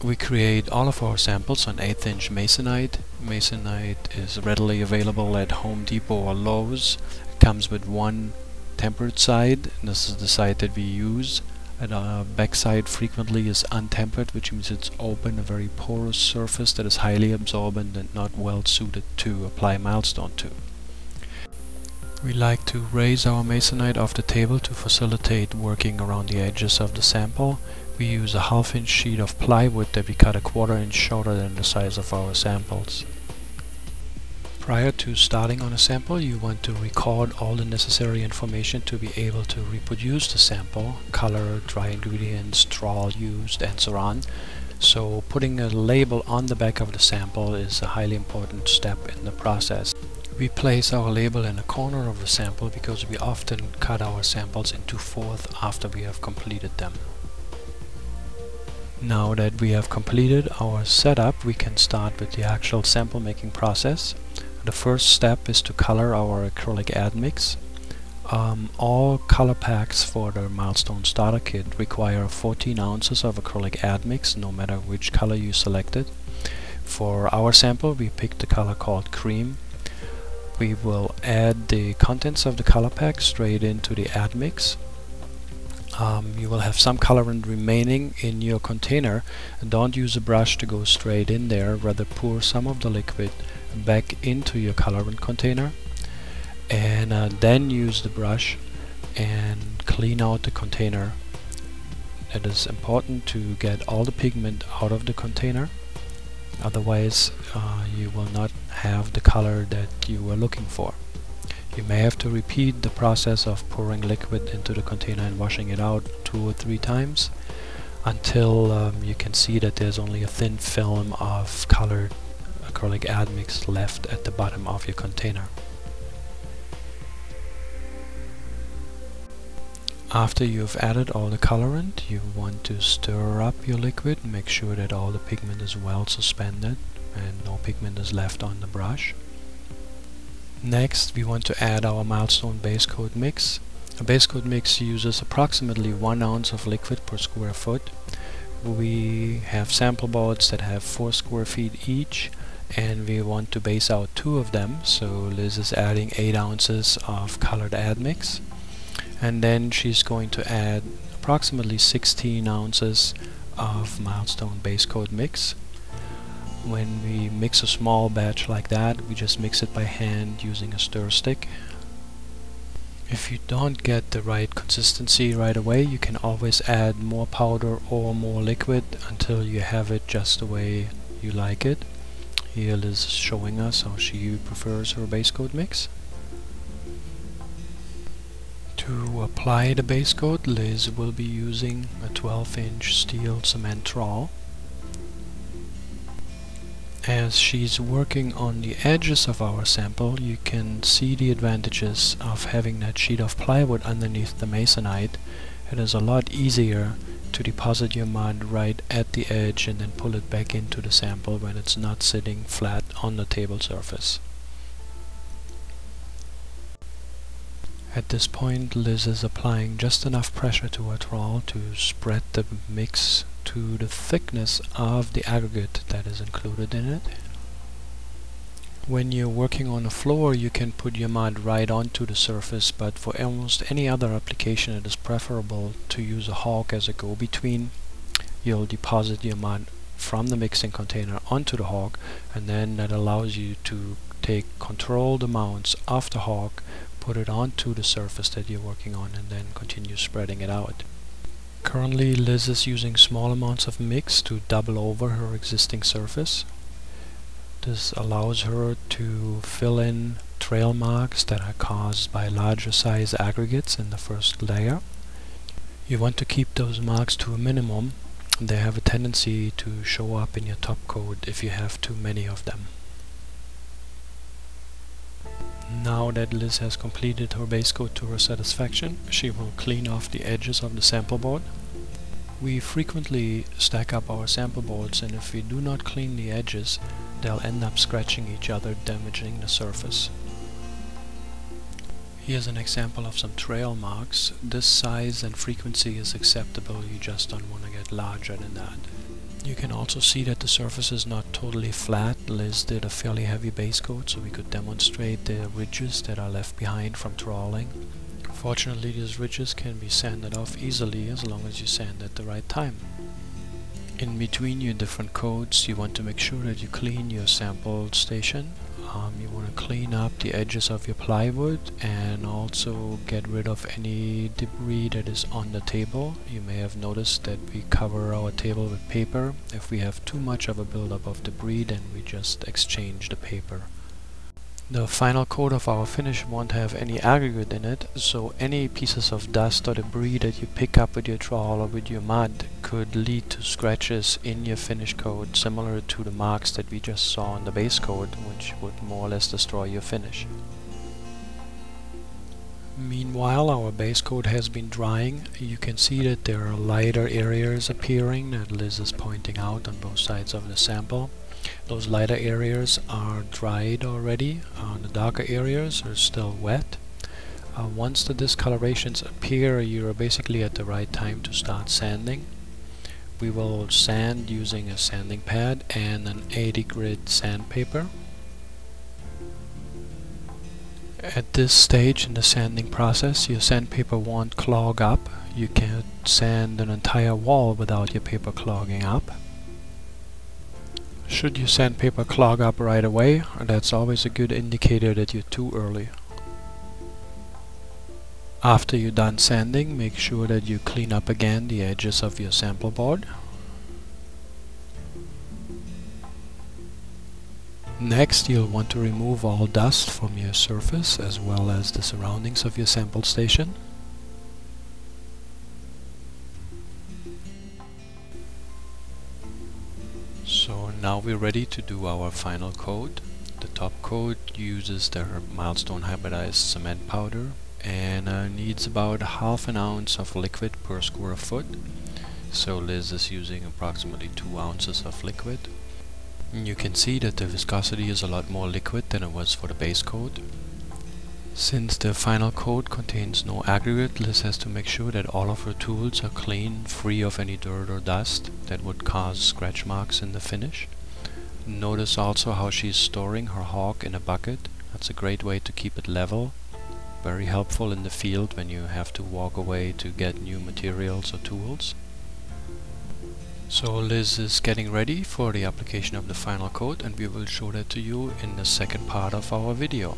We create all of our samples on 1/8 inch Masonite. Masonite is readily available at Home Depot or Lowe's. It comes with one tempered side. This is the side that we use. And our back side frequently is untempered, which means it's open, a very porous surface that is highly absorbent and not well suited to apply Milestone to. We like to raise our Masonite off the table to facilitate working around the edges of the sample. We use a 1/2 inch sheet of plywood that we cut 1/4 inch shorter than the size of our samples. Prior to starting on a sample, you want to record all the necessary information to be able to reproduce the sample: color, dry ingredients, trowel used, and so on. So putting a label on the back of the sample is a highly important step in the process. We place our label in a corner of the sample because we often cut our samples into 4ths after we have completed them. Now that we have completed our setup, we can start with the actual sample making process. The first step is to color our acrylic admix. All color packs for the Milestone starter kit require 14 ounces of acrylic admix, no matter which color you selected. For our sample, we picked the color called cream. We will add the contents of the color pack straight into the admix. You will have some colorant remaining in your container. Don't use a brush to go straight in there, rather pour some of the liquid back into your colorant container, and then use the brush and clean out the container. It is important to get all the pigment out of the container, otherwise you will not have the color that you were looking for. You may have to repeat the process of pouring liquid into the container and washing it out 2 or 3 times until you can see that there's only a thin film of colored acrylic admix left at the bottom of your container. After you've added all the colorant, you want to stir up your liquid and make sure that all the pigment is well suspended and no pigment is left on the brush. Next, we want to add our Milestone base coat mix. A base coat mix uses approximately 1 ounce of liquid per square foot. We have sample boards that have 4 square feet each, and we want to base out 2 of them, so Liz is adding 8 ounces of colored admix, and then she's going to add approximately 16 ounces of Milestone base coat mix. When we mix a small batch like that, we just mix it by hand using a stir stick. If you don't get the right consistency right away, you can always add more powder or more liquid until you have it just the way you like it. Here Liz is showing us how she prefers her base coat mix. To apply the base coat, Liz will be using a 12-inch steel cement trowel. As she's working on the edges of our sample, you can see the advantages of having that sheet of plywood underneath the Masonite. It is a lot easier to deposit your mud right at the edge and then pull it back into the sample when it's not sitting flat on the table surface. At this point, Liz is applying just enough pressure to her trowel to spread the mix to the thickness of the aggregate that is included in it. When you're working on a floor, you can put your mud right onto the surface, but for almost any other application it is preferable to use a hawk as a go-between. You'll deposit your mud from the mixing container onto the hawk, and then that allows you to take controlled amounts of the hawk, put it onto the surface that you're working on, and then continue spreading it out. Currently, Liz is using small amounts of mix to double over her existing surface. This allows her to fill in trail marks that are caused by larger size aggregates in the first layer. You want to keep those marks to a minimum. They have a tendency to show up in your top coat if you have too many of them. Now that Liz has completed her base coat to her satisfaction, she will clean off the edges of the sample board. We frequently stack up our sample boards, and if we do not clean the edges, they'll end up scratching each other, damaging the surface. Here's an example of some trail marks. This size and frequency is acceptable, you just don't want to get larger than that. You can also see that the surface is not totally flat. Liz did a fairly heavy base coat so we could demonstrate the ridges that are left behind from trawling. Fortunately, these ridges can be sanded off easily as long as you sand at the right time. In between your different coats, you want to make sure that you clean your sample station. You want to clean up the edges of your plywood and also get rid of any debris that is on the table. You may have noticed that we cover our table with paper. If we have too much of a buildup of debris, then we just exchange the paper. The final coat of our finish won't have any aggregate in it, so any pieces of dust or debris that you pick up with your trowel or with your mud could lead to scratches in your finish coat, similar to the marks that we just saw on the base coat, which would more or less destroy your finish. Meanwhile, our base coat has been drying. You can see that there are lighter areas appearing that Liz is pointing out on both sides of the sample. Those lighter areas are dried already. The darker areas are still wet. Once the discolorations appear, you're basically at the right time to start sanding. We will sand using a sanding pad and an 80 grit sandpaper. At this stage in the sanding process, your sandpaper won't clog up. You can't sand an entire wall without your paper clogging up. Should your sandpaper clog up right away, that's always a good indicator that you're too early. After you're done sanding, make sure that you clean up again the edges of your sample board. Next, you'll want to remove all dust from your surface as well as the surroundings of your sample station. So now we're ready to do our final coat. The top coat uses the Milestone Hybridized Cement powder and needs about ½ an ounce of liquid per square foot. So Liz is using approximately 2 ounces of liquid. You can see that the viscosity is a lot more liquid than it was for the base coat. Since the final coat contains no aggregate, Liz has to make sure that all of her tools are clean, free of any dirt or dust that would cause scratch marks in the finish. Notice also how she's storing her hawk in a bucket. That's a great way to keep it level. Very helpful in the field when you have to walk away to get new materials or tools. So Liz is getting ready for the application of the final coat, and we will show that to you in the second part of our video.